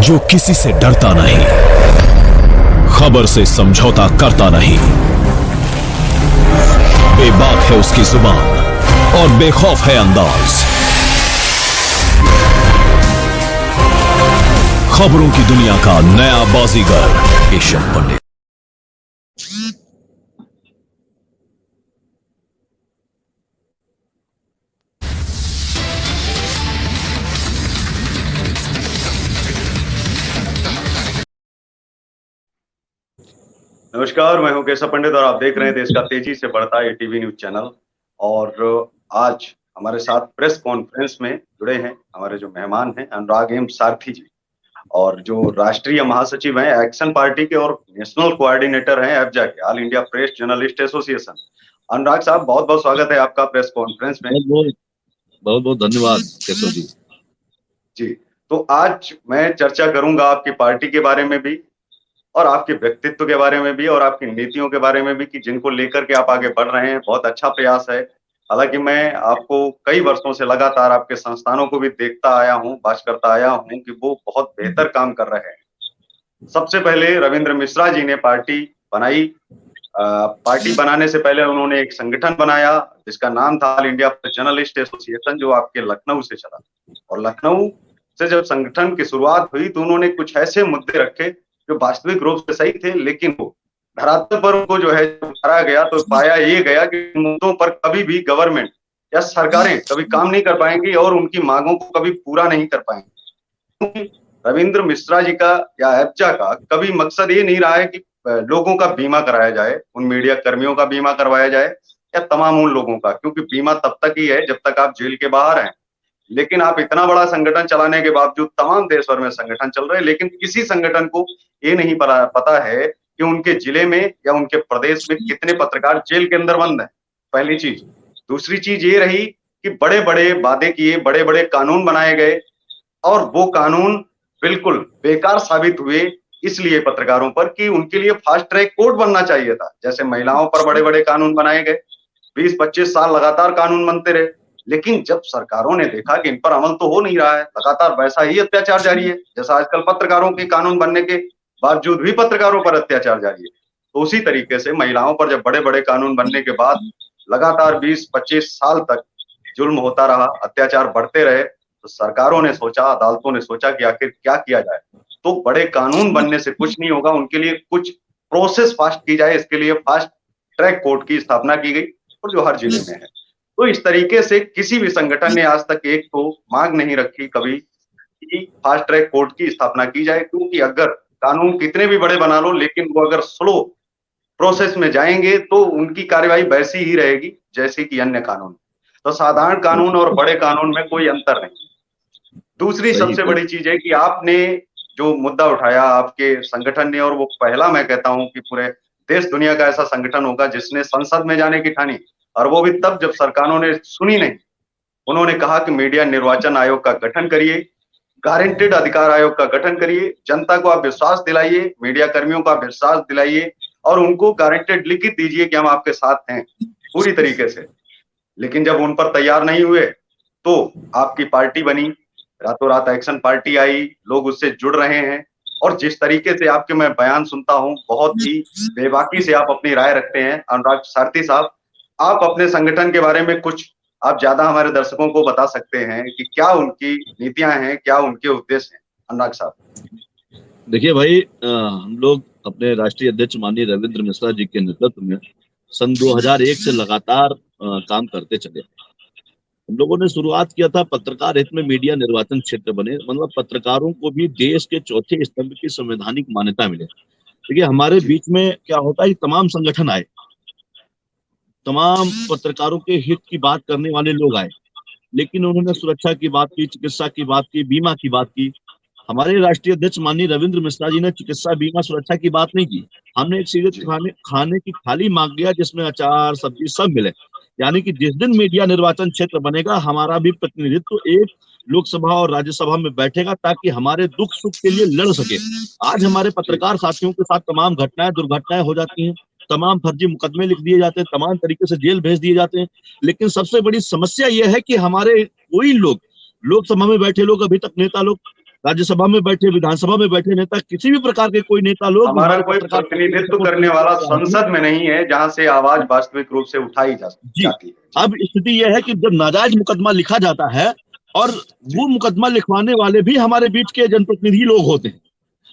जो किसी से डरता नहीं, खबर से समझौता करता नहीं, बेबाक है उसकी जुबान और बेखौफ है अंदाज। खबरों की दुनिया का नया बाजीगर ईशक पंडित। नमस्कार, मैं हूं केशव पंडित और आप देख रहे हैं देश का तेजी से बढ़ता एटीवी न्यूज चैनल। और आज हमारे साथ प्रेस कॉन्फ्रेंस में जुड़े हैं हमारे जो मेहमान हैं अनुराग एम सारथी जी, और जो राष्ट्रीय महासचिव हैं एक्शन पार्टी के और नेशनल कोऑर्डिनेटर हैं एफजा के, all India press journalist association. Anurag साहब, बहुत बहुत स्वागत है आपका प्रेस कॉन्फ्रेंस में। बहुत बहुत धन्यवाद केशव जी। जी, तो आज मैं चर्चा करूंगा आपकी पार्टी के बारे में भी और आपके व्यक्तित्व के बारे में भी और आपकी नीतियों के बारे में भी, कि जिनको लेकर के आप आगे बढ़ रहे हैं। बहुत अच्छा प्रयास है। हालांकि मैं आपको कई वर्षों से लगातार आपके संस्थानों को भी देखता आया हूं, बात करता आया हूं कि वो बहुत बेहतर काम कर रहे हैं। सबसे पहले रविंद्र मिश्रा जी ने पार्टी बनाई। पार्टी बनाने से पहले उन्होंने एक संगठन बनाया जिसका नाम था ऑल इंडिया जर्नलिस्ट एसोसिएशन, जो आपके लखनऊ से चला। और लखनऊ से जब संगठन की शुरुआत हुई तो उन्होंने कुछ ऐसे मुद्दे रखे जो वास्तविक रूप से सही थे, लेकिन वो धरातल पर उनको जो है उतारा गया तो पाया ये गया कि मुद्दों पर कभी भी गवर्नमेंट या सरकारें कभी काम नहीं कर पाएंगी और उनकी मांगों को कभी पूरा नहीं कर पाएंगी। रविंद्र मिश्रा जी का या एफजा का कभी मकसद ये नहीं रहा है कि लोगों का बीमा कराया जाए, उन मीडिया कर्मियों का बीमा करवाया जाए या तमाम उन लोगों का, क्योंकि बीमा तब तक ही है जब तक आप जेल के बाहर हैं। लेकिन आप इतना बड़ा संगठन चलाने के बावजूद, तमाम देश भर में संगठन चल रहे हैं, लेकिन किसी संगठन को ये नहीं पता है कि उनके जिले में या उनके प्रदेश में कितने पत्रकार जेल के अंदर बंद हैं। पहली चीज। दूसरी चीज ये रही कि बड़े बड़े वादे किए, बड़े बड़े कानून बनाए गए और वो कानून बिल्कुल बेकार साबित हुए, इसलिए पत्रकारों पर कि उनके लिए फास्ट ट्रैक कोर्ट बनना चाहिए था। जैसे महिलाओं पर बड़े बड़े कानून बनाए गए, 20-25 साल लगातार कानून बनते रहे, लेकिन जब सरकारों ने देखा कि इन पर अमल तो हो नहीं रहा है, लगातार वैसा ही अत्याचार जारी है जैसा आजकल पत्रकारों के कानून बनने के बावजूद भी पत्रकारों पर अत्याचार जारी है, तो उसी तरीके से महिलाओं पर जब बड़े बड़े कानून बनने के बाद लगातार 20-25 साल तक जुल्म होता रहा, अत्याचार बढ़ते रहे, तो सरकारों ने सोचा, अदालतों ने सोचा कि आखिर क्या किया जाए। तो बड़े कानून बनने से कुछ नहीं होगा, उनके लिए कुछ प्रोसेस फास्ट की जाए, इसके लिए फास्ट ट्रैक कोर्ट की स्थापना की गई और जो हर जिले में है। तो इस तरीके से किसी भी संगठन ने आज तक एक तो मांग नहीं रखी कभी कि फास्ट ट्रैक कोर्ट की स्थापना की जाए, क्योंकि अगर कानून कितने भी बड़े बना लो, लेकिन वो अगर स्लो प्रोसेस में जाएंगे तो उनकी कार्यवाही वैसी ही रहेगी जैसे कि अन्य कानून। तो साधारण कानून और बड़े कानून में कोई अंतर नहीं। दूसरी सबसे बड़ी चीज है कि आपने जो मुद्दा उठाया आपके संगठन ने, और वो पहला मैं कहता हूं कि पूरे देश दुनिया का ऐसा संगठन होगा जिसने संसद में जाने की ठानी, और वो भी तब जब सरकारों ने सुनी नहीं। उन्होंने कहा कि मीडिया निर्वाचन आयोग का गठन करिए, गारंटेड अधिकार आयोग का गठन करिए, जनता को आप विश्वास दिलाइए, मीडिया कर्मियों को आप विश्वास दिलाइए और उनको गारंटेड लिखित दीजिए कि हम आपके साथ हैं पूरी तरीके से। लेकिन जब उन पर तैयार नहीं हुए तो आपकी पार्टी बनी, रातों रात एक्शन पार्टी आई, लोग उससे जुड़ रहे हैं। और जिस तरीके से आपके मैं बयान सुनता हूं, बहुत ही बेबाकी से आप अपनी राय रखते हैं। अनुराग सारथी साहब, आप अपने संगठन के बारे में कुछ आप ज्यादा हमारे दर्शकों को बता सकते हैं कि क्या उनकी नीतियां हैं, क्या उनके उद्देश्य हैं? अनुराग साहब। देखिए भाई, हम लोग अपने राष्ट्रीय अध्यक्ष माननीय रविंद्र मिश्रा जी के नेतृत्व में सन 2001 से लगातार काम करते चले। हम लोगों ने शुरुआत किया था पत्रकार हित में मीडिया निर्वाचन क्षेत्र बने, मतलब पत्रकारों को भी देश के चौथे स्तंभ की संवैधानिक मान्यता मिले। देखिए, हमारे बीच में क्या होता है, तमाम संगठन आए, तमाम पत्रकारों के हित की बात करने वाले लोग आए, लेकिन उन्होंने सुरक्षा की बात की, चिकित्सा की बात की, बीमा की बात की। हमारे राष्ट्रीय अध्यक्ष माननीय रविंद्र मिश्रा जी ने चिकित्सा, बीमा, सुरक्षा की बात नहीं की। हमने एक सीधे खाने की थाली मांग लिया जिसमें अचार, सब्जी सब मिले। यानी कि जिस दिन मीडिया निर्वाचन क्षेत्र बनेगा, हमारा भी प्रतिनिधित्व एक लोकसभा और राज्यसभा में बैठेगा ताकि हमारे दुख सुख के लिए लड़ सके। आज हमारे पत्रकार साथियों के साथ तमाम घटनाएं, दुर्घटनाएं हो जाती हैं, तमाम फर्जी मुकदमे लिख दिए जाते हैं, तमाम तरीके से जेल भेज दिए जाते हैं। लेकिन सबसे बड़ी समस्या यह है कि हमारे कोई लोग, लोकसभा में बैठे लोग, अभी तक नेता लोग राज्यसभा में बैठे, विधानसभा में बैठे नेता, किसी भी प्रकार के कोई नेता लोग हमारा कोई प्रतिनिधित्व करने वाला संसद में नहीं है जहां से आवाज वास्तविक रूप से उठाई जी। जाती है। अब स्थिति यह है कि जब नाजायज मुकदमा लिखा जाता है और वो मुकदमा लिखवाने वाले भी हमारे बीच के जनप्रतिनिधि लोग होते हैं।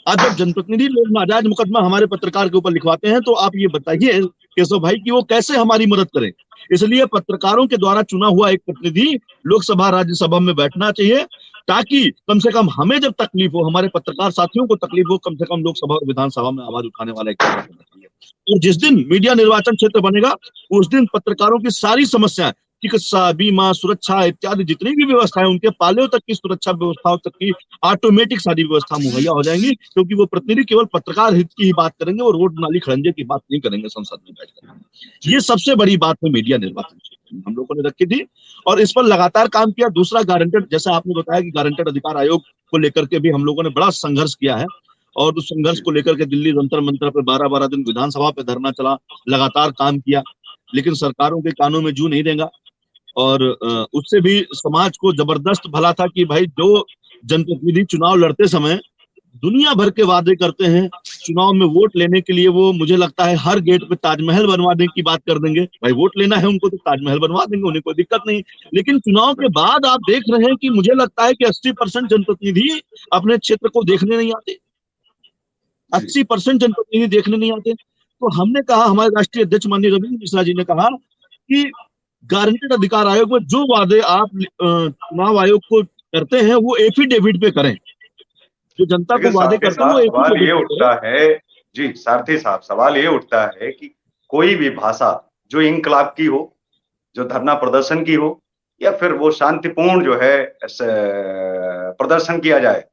अब जब जनप्रतिनिधि लोग नाजायज मुकदमा हमारे पत्रकार के ऊपर लिखवाते हैं तो आप ये बताइए केशव भाई कि वो कैसे हमारी मदद करें। इसलिए पत्रकारों के द्वारा चुना हुआ एक प्रतिनिधि लोकसभा राज्यसभा में बैठना चाहिए, ताकि कम से कम हमें जब तकलीफ हो, हमारे पत्रकार साथियों को तकलीफ हो, कम से कम लोकसभा और विधानसभा में आवाज उठाने वाला एक होना चाहिए। और जिस दिन मीडिया निर्वाचन क्षेत्र बनेगा उस दिन पत्रकारों की सारी समस्याएं, चिकित्सा, बीमा, सुरक्षा इत्यादि जितनी भी व्यवस्थाएं, उनके पालेव तक की सुरक्षा व्यवस्थाओं तक की ऑटोमेटिक सारी व्यवस्था मुहैया हो जाएंगी, क्योंकि वो प्रतिनिधि केवल पत्रकार हित की ही बात करेंगे, वो रोड नाली खड़ंजे की बात नहीं करेंगे संसद में बैठकर। ये सबसे बड़ी बात है मीडिया निर्वाचन हम लोगों ने रखी थी और इस पर लगातार काम किया। दूसरा, गारंटेड, जैसा आपने बताया कि गारंटेड अधिकार आयोग को लेकर के भी हम लोगों ने बड़ा संघर्ष किया है और उस संघर्ष को लेकर के दिल्ली जंतर मंतर पे 12-12 दिन विधानसभा पे धरना चला, लगातार काम किया, लेकिन सरकारों के कानों में जू नहीं देगा। और उससे भी समाज को जबरदस्त भला था कि भाई जो जनप्रतिनिधि चुनाव लड़ते समय दुनिया भर के वादे करते हैं, चुनाव में वोट लेने के लिए वो, मुझे लगता है, हर गेट पे ताजमहल बनवाने की बात कर देंगे। भाई वोट लेना है उनको तो ताजमहल बनवा देंगे, उन्हें कोई दिक्कत नहीं। लेकिन चुनाव के बाद आप देख रहे हैं कि मुझे लगता है कि 80% जनप्रतिनिधि अपने क्षेत्र को देखने नहीं आते, 80% जनप्रतिनिधि देखने नहीं आते। तो हमने कहा, हमारे राष्ट्रीय अध्यक्ष माननीय रविंद्र मिश्रा जी ने कहा कि गारंटेड अधिकार आयोग में जो वादे आप चुनाव आयोग को करते हैं वो एफिडेविट पे करें, जो जनता को वादे करते हैं वो सवाल ये उठता है जी, सारथी साहब, सवाल ये उठता है कि कोई भी भाषा जो इंकलाब की हो, जो धरना प्रदर्शन की हो, या फिर वो शांतिपूर्ण जो है प्रदर्शन किया जाए,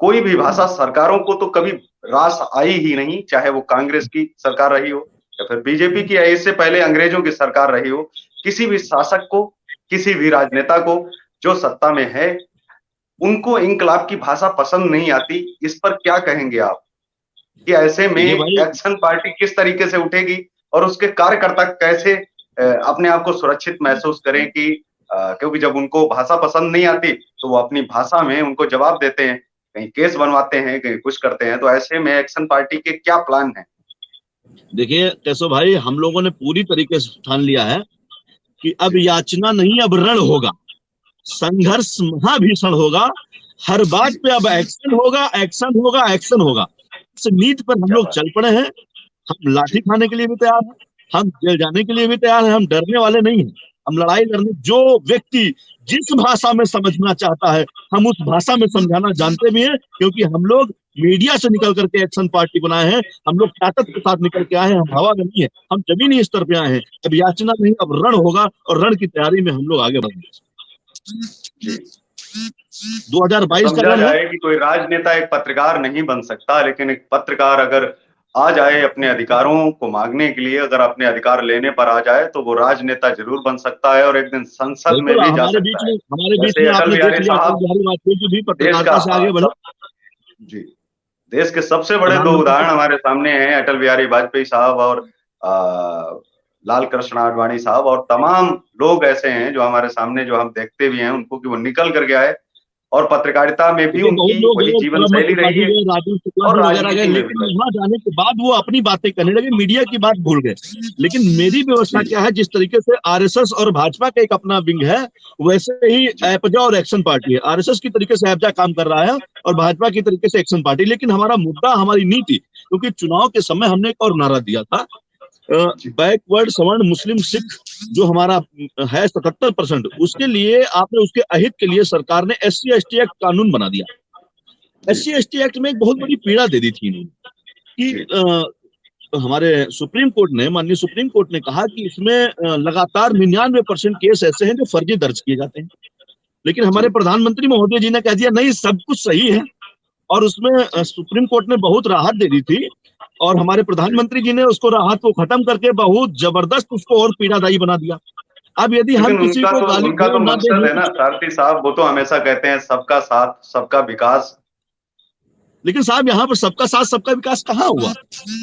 कोई भी भाषा सरकारों को तो कभी रास आई ही नहीं, चाहे वो कांग्रेस की सरकार रही हो या फिर बीजेपी की, या इससे पहले अंग्रेजों की सरकार रही हो। किसी भी शासक को, किसी भी राजनेता को जो सत्ता में है, उनको इंकलाब की भाषा पसंद नहीं आती। इस पर क्या कहेंगे आप कि ऐसे में एक्शन पार्टी किस तरीके से उठेगी और उसके कार्यकर्ता कैसे अपने आप को सुरक्षित महसूस करें कि क्योंकि जब उनको भाषा पसंद नहीं आती तो वो अपनी भाषा में उनको जवाब देते हैं, कहीं केस बनवाते हैं, कहीं कुछ करते हैं। तो ऐसे में एक्शन पार्टी के क्या प्लान है? देखिए केशव भाई, हम लोगों ने पूरी तरीके से ठान लिया है कि अब याचना नहीं, अब रण होगा, संघर्ष महाभीषण होगा, हर बात पे अब एक्शन होगा, एक्शन होगा, एक्शन होगा। इस नीति पर हम लोग चल पड़े हैं। हम लाठी खाने के लिए भी तैयार हैं, हम जेल जाने के लिए भी तैयार हैं, हम डरने वाले नहीं हैं। हम लड़ाई लड़ने, जो व्यक्ति जिस भाषा में समझना चाहता है हम उस भाषा में समझाना जानते भी हैं, क्योंकि हम लोग मीडिया से निकल करके एक्शन पार्टी बनाए हैं, हम लोग ताकत के साथ निकल के आए हैं, हम हवा में नहीं है, हम जमीनी स्तर पे आए हैं। अब याचना नहीं, अब रण होगा और रण की तैयारी में हम लोग आगे बढ़ेंगे। 2022 का रण है कि कोई राजनेता एक पत्रकार नहीं बन सकता, लेकिन एक पत्रकार अगर आ जाए अपने अधिकारों को मांगने के लिए, अगर अपने अधिकार लेने पर आ जाए, तो वो राजनेता जरूर बन सकता है और एक दिन संसद में भी जा सकता है। हमारे बीच में आपने देख लिया अटल बिहारी वाजपेयी जी भी पत्रकारिता से आगे बढ़े। जी, देश के सबसे बड़े दो उदाहरण हमारे सामने हैं, अटल बिहारी वाजपेयी साहब और लाल कृष्ण आडवाणी साहब, और तमाम लोग ऐसे हैं जो हमारे सामने, जो हम देखते भी हैं उनको कि वो निकल कर गए और पत्रकारिता में भी उनकी वही जीवन शैली रही है और राजनीति में भी। वहां जाने के बाद वो अपनी बातें करने लगे, मीडिया की बात भूल गए। लेकिन मेरी व्यवस्था क्या है, जिस तरीके से आरएसएस और भाजपा का एक अपना विंग है, वैसे ही एपजा और एक्शन पार्टी है। आरएसएस की तरीके से एपजा काम कर रहा है और भाजपा की तरीके से एक्शन पार्टी। लेकिन हमारा मुद्दा, हमारी नीति, क्योंकि चुनाव के समय हमने एक और नारा दिया था, बैकवर्ड सवर्ण मुस्लिम सिख जो हमारा है 77%, उसके लिए आपने, उसके अहित के लिए सरकार ने SC/ST एक्ट कानून बना दिया। SC/ST एक्ट में एक बहुत बड़ी पीड़ा दे दी थी इन्होंने कि हमारे सुप्रीम कोर्ट ने, माननीय सुप्रीम कोर्ट ने कहा कि इसमें लगातार 99% केस ऐसे हैं जो फर्जी दर्ज किए जाते हैं। लेकिन हमारे प्रधानमंत्री महोदय जी ने कह दिया नहीं, सब कुछ सही है, और उसमें सुप्रीम कोर्ट ने बहुत राहत दे दी थी और हमारे प्रधानमंत्री जी ने उसको राहत को खत्म करके बहुत जबरदस्त उसको और पीड़ादायी बना दिया। अब यदि हम किसी को गाली तो मकसद है ना सारथी साहब, वो तो हमेशा कहते हैं सबका साथ सबका विकास। लेकिन साहब यहाँ पर सबका साथ सबका विकास कहाँ हुआ?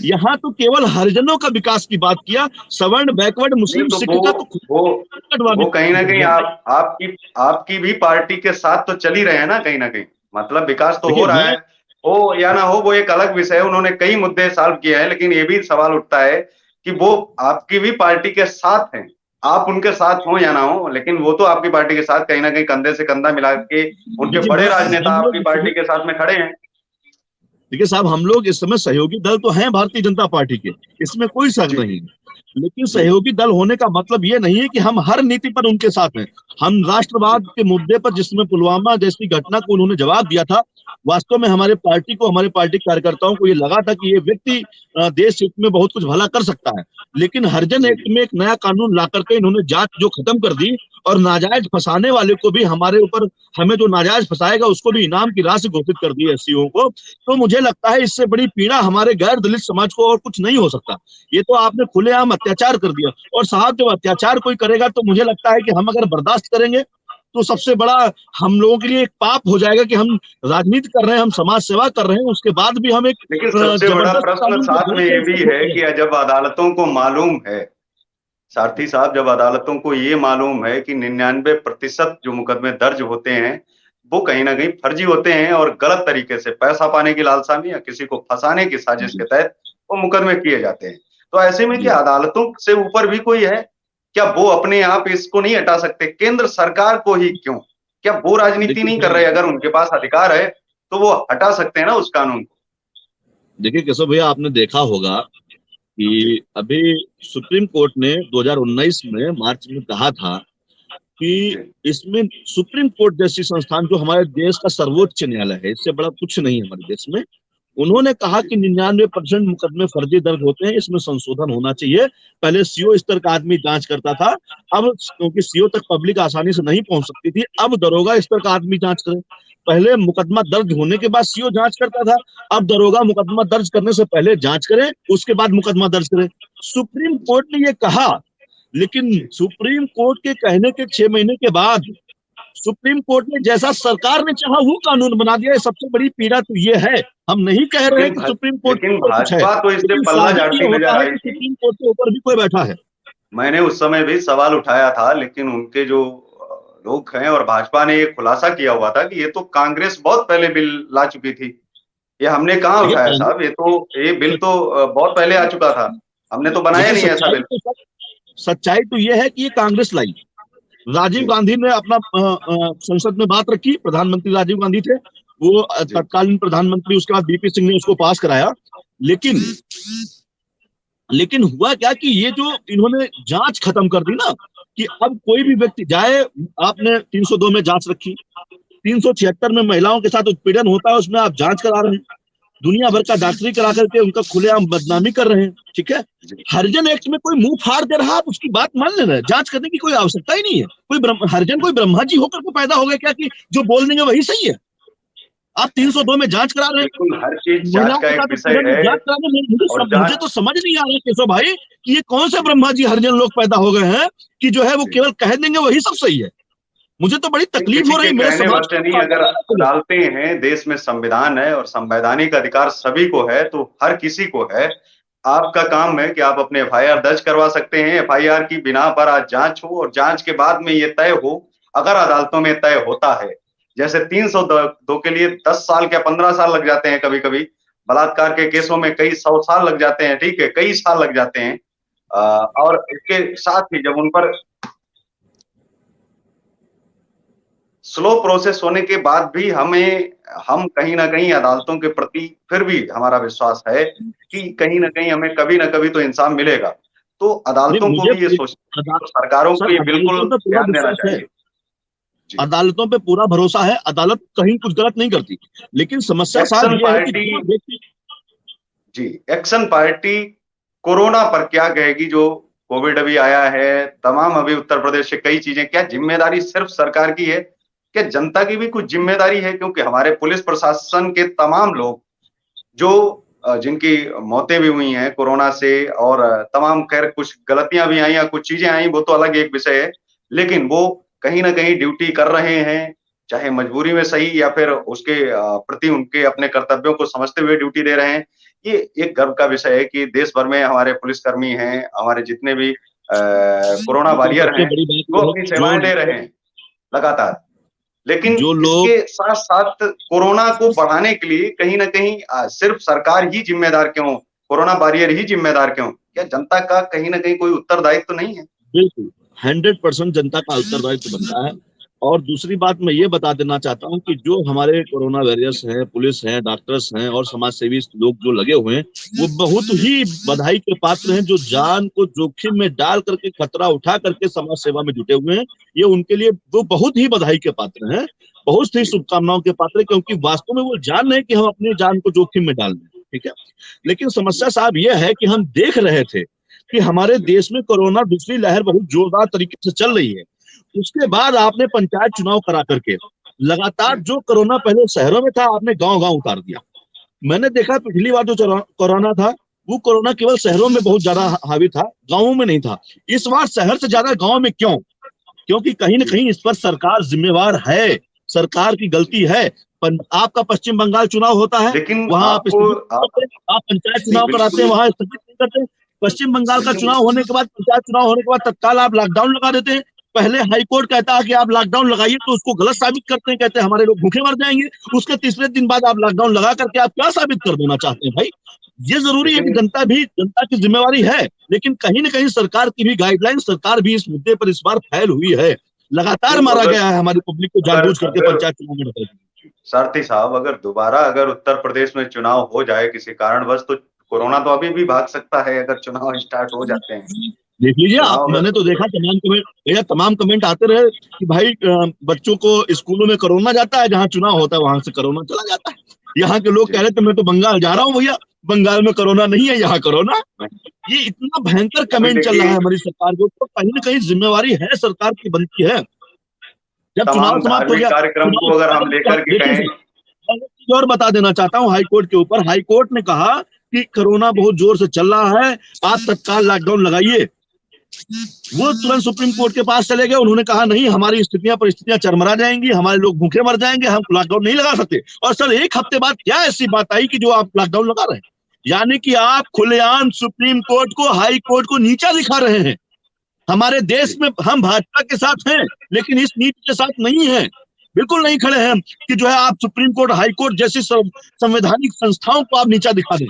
यहाँ तो केवल हरिजनों का विकास की बात किया, सवर्ण, बैकवर्ड, मुस्लिम, सिख का तो वो कहीं ना कहीं आपकी भी पार्टी के साथ तो चल ही रहे हैं ना, कहीं ना कहीं। मतलब विकास तो देखिए हो रहा मैं है, हो या ना हो वो एक अलग विषय है। उन्होंने कई मुद्दे सॉल्व किए हैं, लेकिन ये भी सवाल उठता है कि वो आपकी भी पार्टी के साथ हैं। आप उनके साथ हो या ना हो, लेकिन वो तो आपकी पार्टी के साथ कहीं न कहीं कंधे से कंधा मिला के उनके देखिए बड़े राजनेता हम आपकी लोग पार्टी के साथ में खड़े हैं। देखिए साहब, हम लोग इस समय सहयोगी दल तो हैं भारतीय जनता पार्टी के, इसमें कोई शक जी, नहीं है। लेकिन जी, सहयोगी दल होने का मतलब ये नहीं है कि हम हर नीति पर उनके साथ हैं। हम राष्ट्रवाद के मुद्दे पर, जिसमें पुलवामा जैसी घटना को उन्होंने जवाब दिया था, वास्तव में हमारे पार्टी को, हमारे पार्टी कार्यकर्ताओं को ये लगा था कि ये व्यक्ति देश हित में बहुत कुछ भला कर सकता है। लेकिन हरिजन जी, एक्ट में एक नया कानून ला करके इन्होंने जांच जो खत्म कर दी, और नाजायज फंसाने वाले को भी हमारे ऊपर, हमें जो नाजायज फंसाएगा उसको भी इनाम की राशि घोषित कर दी एससीओ को। तो मुझे लगता है इससे बड़ी पीड़ा हमारे गैर दलित समाज को और कुछ नहीं हो सकता। ये तो आपने खुलेआम अत्याचार कर दिया, और साहब जब अत्याचार कोई करेगा तो मुझे लगता है कि हम अगर बर्दाश्त करेंगे तो सबसे बड़ा हम लोगों के लिए एक पाप हो जाएगा कि हम राजनीति कर रहे हैं, हम समाज सेवा कर रहे हैं, उसके बाद भी हम एक लेकिन सबसे बड़ा जबरदस्त प्रश्न कानून को साथ में जोर ये शोर से भी विरोध है करें। कि जब अदालतों को मालूम है, सारथी साहब, जब अदालतों को ये मालूम है कि 99% जो मुकदमे दर्ज होते हैं, वो कहीं न कहीं फर्जी होते हैं और गलत तरीके से पैसा पाने की लालसा में या किसी को फँसाने की साजिश जी के तहत वो मुकदमे किए जाते हैं। तो ऐसे में क्या जी। अदालतों से ऊपर भी कोई है? क्या वो अपने आप इसको नहीं हटा सकते? केंद्र सरकार को ही क्यों? क्या वो राजनीति देखिए नहीं कर भाई, रहे? अगर उनके पास अधिकार है, तो वो हटा सकते हैं ना उस कानून को। देखिए केशव भैया, आपने देखा होगा जी, कि अभी सुप्रीम कोर्ट ने 2019 में मार्च में कहा था कि जी, इसमें सुप्रीम कोर्ट जैसी संस्थान, जो हमारे देश का सर्वोच्च न्यायालय है, इससे बड़ा कुछ नहीं है हमारे देश में, उन्होंने कहा जी, कि 99% मुकदमे फर्जी दर्ज होते हैं, इसमें संशोधन होना चाहिए। पहले सीओ स्तर का आदमी जांच करता था, अब क्योंकि सीओ तक पब्लिक आसानी से नहीं पहुंच सकती थी, अब दरोगा स्तर का आदमी जांच करे। पहले मुकदमा दर्ज होने के बाद सीओ जांच करता था, अब दरोगा मुकदमा दर्ज करने से पहले जांच करे, उसके बाद मुकदमा दर्ज करे। सुप्रीम कोर्ट ने ये कहा, लेकिन जी। सुप्रीम कोर्ट के कहने के 6 महीने के बाद सुप्रीम कोर्ट ने जैसा सरकार ने चाहा वो कानून बना दिया। सबसे बड़ी पीड़ा तो ये है, हम नहीं कह रहे हैं लेकिन कि भा सुप्रीम कोर्ट के लेकिन ऊपर कुछ है, भाजपा तो इससे लेकिन पल्ला स्वाभाविक ये झाड़ती होता नज़र है आई कि थी। सुप्रीम कोर्ट के ऊपर भी कोई बैठा है। मैंने उस समय भी सवाल उठाया था, लेकिन उनके जो लोग हैं और भाजपा ने ये खुलासा किया हुआ था कि ये तो कांग्रेस बहुत पहले बिल ला चुकी थी। ये हमने कहाँ देखिए उठाया कांग्रेस, साहब, ये बिल सच, तो बहुत पहले आ चुका था। हमने तो बनाया देखिए नहीं ऐसा बिल। सच्चाई तो ये है कि ये कांग्रेस लाई। राजीव जी, गांधी ने अपना संसद में बात रखी, प्रधानमंत्री राजीव गांधी थे वो, जी, तत्कालीन प्रधानमंत्री, उसके बाद बीपी सिंह ने उसको पास कराया। लेकिन लेकिन हुआ क्या कि ये जो इन्होंने जांच खत्म कर दी ना, कि अब कोई भी व्यक्ति जाए, आपने 302 में जांच रखी, 376 में महिलाओं के साथ उत्पीड़न होता है उसमें आप जांच करा रहे हैं, दुनिया भर जी, का डॉक्टरी करा करके उनका खुलेआम बदनामी कर रहे हैं, ठीक है। जी। हरिजन एक्ट में कोई मुंह फाड़ दे रहा, आप उसकी बात मान ले रहे हैं, जांच करने की कोई आवश्यकता ही नहीं है। हरिजन कोई ब्रह्मा जी होकर के पैदा हो गया क्या कि जो बोल देंगे वही सही है? आप 302 में जांच करा रहे हैं, बिल्कुल हर चीज़ जाँच महिलाओं का के एक साथ विषय उत्पीड़न में है जांच करा रहे हैं। और मुझे जाँच तो समझ नहीं आ रहा केशव भाई कि ये कौन से जी। ब्रह्मा जी हरिजन लोग पैदा हो गए हैं कि जो है वो जी। केवल कह देंगे वही सब सही है। मुझे तो बड़ी नहीं, तकलीफ किसी हो रही के है, मेरे कहने समाज बस से को नहीं, फायदा अगर ना मिले। अदालतें हैं, देश में संविधान है और संवैधानिक अधिकार सभी को है, तो हर किसी को है। आपका काम है कि आप अपने एफआईआर दर्ज करवा सकते हैं। एफआईआर की बिना पर आज जाँच हो और जाँच के बाद में ये तय हो, अगर अदालतों में तय होता है। जैसे 302 के लिए 10 साल क्या 15 साल लग जाते हैं कभी-कभी। बलात्कार के केसों में कई 100 साल लग जाते हैं, ठीक है? कई साल लग जाते हैं। और इसके साथ ही जब उन पर स्लो प्रोसेस होने के बाद भी हम कहीं न कहीं अदालतों के प्रति फिर भी हमारा विश्वास है कि कहीं न कहीं हमें कभी न कभी तो इंसाफ मिलेगा। तो नहीं, अदालतों को मुझे भी ये सोचना चाहिए अदा, और सरकारों को सर ये अदालतों बिल्कुल पे पूरा ध्यान देना विश्वास है, चाहिए। जी। अदालतों पे पूरा भरोसा है, अदालत कहीं कुछ गलत नहीं करती। लेकिन समस्या साहब एक्शन ये है कि पार्टी जो व्यक्ति, जी, एक्शन पार्टी कोरोना पर क्या कहेगी जो कोविड अभी आया है, तमाम अभी उत्तर प्रदेश से कई चीज़ें, क्या ज़िम्मेदारी सिर्फ़ सरकार की है? क्या जनता की भी कुछ ज़िम्मेदारी है? क्योंकि हमारे पुलिस प्रशासन के तमाम लोग जो जिनकी मौतें भी हुई हैं कोरोना से और तमाम खैर कुछ गलतियाँ भी आई या कुछ चीज़ें आई, वो तो अलग एक विषय है। लेकिन वो कहीं न कहीं ड्यूटी कर रहे हैं, चाहे मजबूरी में सही या फिर उसके प्रति उनके अपने कर्तव्यों को समझते हुए ड्यूटी दे रहे हैं। ये एक गर्व का विषय है कि देश भर में हमारे पुलिसकर्मी हैं, हमारे जितने भी कोरोना लेकिन वॉरियर सबसे हैं, बड़ी बात वो यह है अपनी जो सेवाएँ दे रहे हैं लगातार। लेकिन जो लोग इसके साथ साथ कोरोना को बढ़ाने के लिए कहीं ना कहीं सिर्फ सरकार ही जिम्मेदार क्यों, कोरोना वॉरियर ही जिम्मेदार क्यों? क्या जनता का कहीं ना कहीं कोई उत्तरदायित्व तो नहीं है? बिल्कुल 100% जनता का उत्तरदायित्व बनता है। और दूसरी बात मैं ये बता देना चाहता हूँ कि जो हमारे कोरोना वॉरियर्स हैं, पुलिस हैं, डॉक्टर्स हैं और समाज सेवी लोग जो लगे हुए हैं, वो बहुत ही बधाई के पात्र हैं। जो जान को जोखिम में डाल करके, खतरा उठा करके समाज सेवा में जुटे हुए हैं, ये उनके लिए वो बहुत ही बधाई के पात्र हैं, बहुत ही शुभकामनाओं के पात्र हैं, क्योंकि वास्तव में वो जान रहे हैं कि हम अपनी जान को जोखिम में डाल दें। ठीक है, लेकिन समस्या साहब यह है कि हम देख रहे थे कि हमारे देश में कोरोना दूसरी लहर बहुत जोरदार तरीके से चल रही है। उसके बाद आपने पंचायत चुनाव करा करके लगातार जो कोरोना पहले शहरों में था, आपने गांव-गांव उतार दिया। मैंने देखा पिछली बार जो कोरोना था, वो कोरोना केवल शहरों में बहुत ज्यादा हावी था, गांवों में नहीं था। इस बार शहर से ज्यादा गांव में क्यों? क्योंकि कहीं ना कहीं इस पर सरकार जिम्मेवार है, सरकार की गलती है। आपका पश्चिम बंगाल चुनाव होता है, लेकिन वहां आप आपको आप पंचायत नहीं, चुनाव कराते हैं, बिल्कुल। वहां स्थगित नहीं करते। पश्चिम बंगाल का लेकिन चुनाव होने के बाद, पंचायत चुनाव होने के बाद तत्काल आप लॉकडाउन लगा देते हैं। पहले हाईकोर्ट कहता है कि आप लॉकडाउन लगाइए, तो उसको गलत साबित करते हैं, कहते हैं हमारे लोग भूखे मर जाएंगे। उसके तीसरे दिन बाद आप लॉकडाउन लगा करके आप क्या साबित कर देना चाहते हैं भाई? ये जरूरी है कि लेकिन जनता की जिम्मेवारी है, लेकिन कहीं ना कहीं सरकार की भी गाइडलाइन, सरकार भी इस मुद्दे पर इस बार फैल हुई है। लगातार नहीं, तो मारा अगर गया है हमारी पब्लिक को अगर जानबूझ करके अगर पंचायत चुनाव में डकाई। सारथी साहब, अगर दोबारा अगर उत्तर प्रदेश में चुनाव हो जाए किसी कारणवश, तो कोरोना तो अभी भी भाग सकता है अगर चुनाव स्टार्ट हो जाते हैं। देख लीजिए आप, चुनाव अगर मैंने तो देखा तमाम कमेंट, भैया तमाम कमेंट आते रहे कि भाई बच्चों को स्कूलों में कोरोना जाता है, जहाँ चुनाव होता है वहां से कोरोना चला जाता है। यहाँ के लोग जी, कह रहे थे मैं तो बंगाल जा रहा हूँ भैया, बंगाल में कोरोना नहीं है, यहाँ कोरोना। ये इतना भयंकर अभी कमेंट चल रहा देखिए है हमारी सरकार को, तो कहीं ना कहीं जिम्मेवारी है, सरकार की बनती है। जब चुनाव तमाम समाप्त हो धार्मिक गया, कार्यक्रम चुनाव को अगर हम लेकर के देखिए कहें। सर, मैं एक चीज और बता देना चाहता हूँ हाईकोर्ट के ऊपर। हाईकोर्ट ने कहा कि कोरोना बहुत जोर से चल रहा है, आप तत्काल लॉकडाउन लगाइए। वो तुरंत सुप्रीम कोर्ट के पास चले गए, उन्होंने कहा नहीं, हमारी परिस्थितियां चरमरा जाएंगी, हमारे लोग भूखे मर जाएंगे, हम लॉकडाउन नहीं लगा सकते। और सर एक हफ्ते बाद क्या ऐसी बात आई कि जो आप लॉकडाउन लगा रहे हैं? यानी कि आप खुलेआम सुप्रीम कोर्ट को, हाई कोर्ट को नीचा दिखा रहे हैं। हमारे देश में हम भाजपा के साथ हैं, लेकिन इस नीति के साथ नहीं है, बिल्कुल नहीं खड़े हैं कि जो है आप सुप्रीम कोर्ट, हाई कोर्ट जैसी संवैधानिक संस्थाओं को आप नीचा दिखा दें।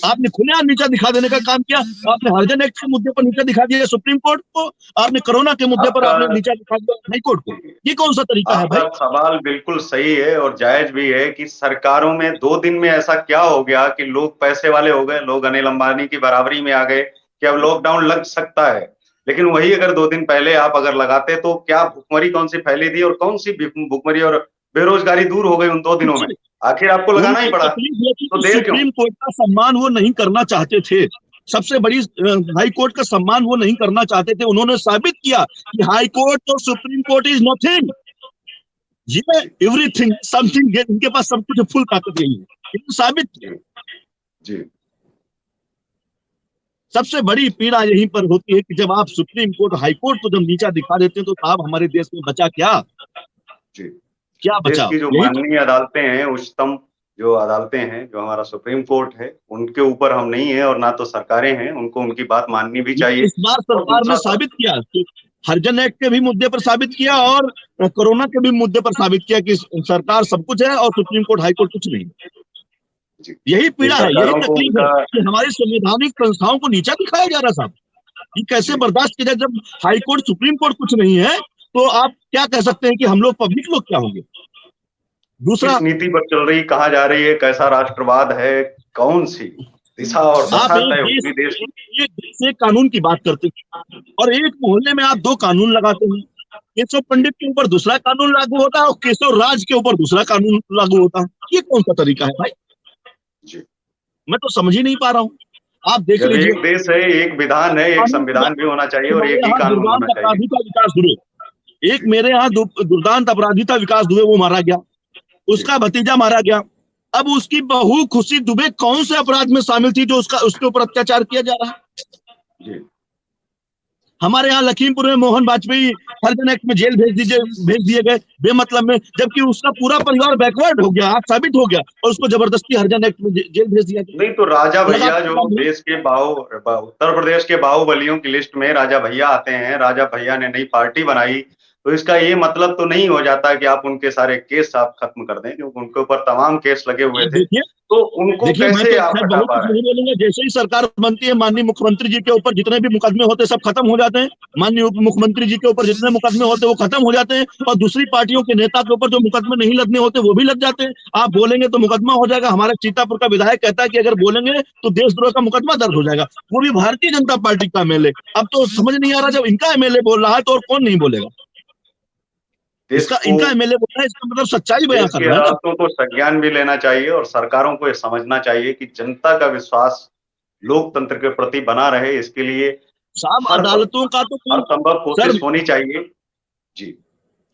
आपने खुलेआम नीचा दिखा देने का काम किया। आपने हरिजन एक्ट के मुद्दे पर नीचा दिखा दिया सुप्रीम कोर्ट को, आपने कोरोना के मुद्दे पर आपका आपने नीचा दिखा दिया हाई कोर्ट को। ये कौन सा तरीका है आपका भाई? सवाल बिल्कुल सही है और जायज भी है कि सरकारों में 2 दिन में ऐसा क्या हो गया कि लोग पैसे वाले हो गए, लोग अनिल अंबानी की बराबरी में आ गए कि अब लॉकडाउन लग सकता है। लेकिन वही अगर 2 दिन पहले आप अगर लगाते तो क्या भुखमरी कौन सी फैली थी और कौन सी भुखमरी और बेरोजगारी दूर हो गई उन 2 दिनों में? आखिर आपको लगाना ही उनको पड़ा, तकलीफ ये थी तो कि देर क्यों? सुप्रीम कोर्ट का सम्मान वो नहीं करना चाहते थे। सबसे बड़ी हाई कोर्ट का सम्मान वो नहीं करना चाहते थे। उन्होंने साबित किया कि हाई कोर्ट और सुप्रीम कोर्ट इज नथिंग, ये एवरीथिंग समथिंग, इनके पास सब कुछ फुल ताकत यही है, इन्होंने साबित किया। जी, जी, सबसे बड़ी पीड़ा यहीं पर होती है कि जब आप सुप्रीम कोर्ट, हाई कोर्ट को जब नीचा दिखा देते हैं, तो साहब हमारे देश में बचा क्या? जी। क्या देश बचा? की जो यही तो। माननीय अदालतें हैं, उच्चतम जो अदालतें हैं, जो हमारा सुप्रीम कोर्ट है, उनके ऊपर हम नहीं है और ना तो सरकारें हैं, उनको उनकी बात माननी भी चाहिए। इस बार और सरकार ने दूसरा साबित किया कि हरिजन एक्ट के भी मुद्दे पर साबित किया और कोरोना के भी मुद्दे पर साबित किया कि सरकार सब कुछ है और सुप्रीम कोर्ट, हाई कोर्ट कुछ नहीं। जी, यही ये पीड़ा है, यही सरकारों को तकलीफ है उनका कि हमारी संवैधानिक संस्थाओं को नीचा दिखाया जा रहा साहब। ये कैसे जी, बर्दाश्त किया जाए? जब हाई कोर्ट, सुप्रीम कोर्ट कुछ नहीं है, तो आप क्या कह सकते हैं कि हम लोग, पब्लिक लोग क्या होंगे? दूसरा, किस नीति पर चल रही, कहाँ जा रही है, कैसा राष्ट्रवाद है, कौन सी दिशा और आप दशा एक तय देश होगी देश की। एक देश से कानून की बात करते हैं और एक मोहल्ले में आप 2 कानून लगाते हैं। केशव पंडित के ऊपर दूसरा कानून लागू होता है और केशव राज के ऊपर दूसरा कानून लागू होता है। ये कौन सा तरीका है भाई? जी, मैं तो समझ ही नहीं पा रहा हूँ। आप देख जब लीजिए, एक देश है, एक विधान है, एक संविधान भी होना चाहिए और हमारे एक ही यहाँ कानून दुर्दांत होना चाहिए। अपराधी था विकास दुबे, एक जी, मेरे यहाँ दुर्दांत अपराधी था विकास दुबे, वो मारा गया, जी, उसका भतीजा मारा गया। अब उसकी बहू खुशी दुबे कौन से अपराध में शामिल थी जो उसके ऊपर अत्याचार किया जा रहा है? जी। हमारे यहाँ लखीमपुर में मोहन वाजपेयी हरिजन एक्ट में जेल भेज दिए गए बेमतलब में, जबकि उसका पूरा परिवार बैकवर्ड हो गया, आज साबित हो गया, और उसको जबरदस्ती हरिजन एक्ट में जेल भेज दिया गया। नहीं तो राजा भैया जो लगातार देश के उत्तर प्रदेश के बाहुबलियों की लिस्ट में राजा भैया आते हैं। राजा भैया ने नई पार्टी बनाई, तो इसका ये मतलब तो नहीं हो जाता कि आप उनके सारे केस आप खत्म कर दें, क्योंकि उनके ऊपर तमाम केस लगे हुए थे। देखिए तो उनको देखिए कैसे आप मैं हटा बहुत पा कुछ रहे नहीं हैं? बोलूंगा। जैसे ही सरकार बनती है, माननीय मुख्यमंत्री जी के ऊपर जितने भी मुकदमे होते हैं सब खत्म हो जाते हैं। माननीय उप मुख्यमंत्री जी के ऊपर जितने मुकदमे होते हैं वो खत्म हो जाते हैं, और दूसरी पार्टियों के नेता के ऊपर जो मुकदमे नहीं लगने होते वो भी लग जाते हैं। आप बोलेंगे तो मुकदमा हो जाएगा। हमारे सीतापुर का विधायक कहता है कि अगर बोलेंगे तो देशद्रोह का मुकदमा दर्ज हो जाएगा, वो भी भारतीय जनता पार्टी का एमएलए। अब तो समझ नहीं आ रहा, जब इनका एमएलए बोल रहा है तो और कौन नहीं बोलेगा। देश इसका को, इनका एमएलए बोल रहा है, इसका मतलब सच्चाई बयां देश कर की रहा है ना। अदालतों को संज्ञान भी लेना चाहिए और सरकारों को ये समझना चाहिए कि जनता का विश्वास लोकतंत्र के प्रति बना रहे, इसके लिए साहब हर अदालतों का तो हर कोई, संभव सर कोशिश होनी चाहिए। जी,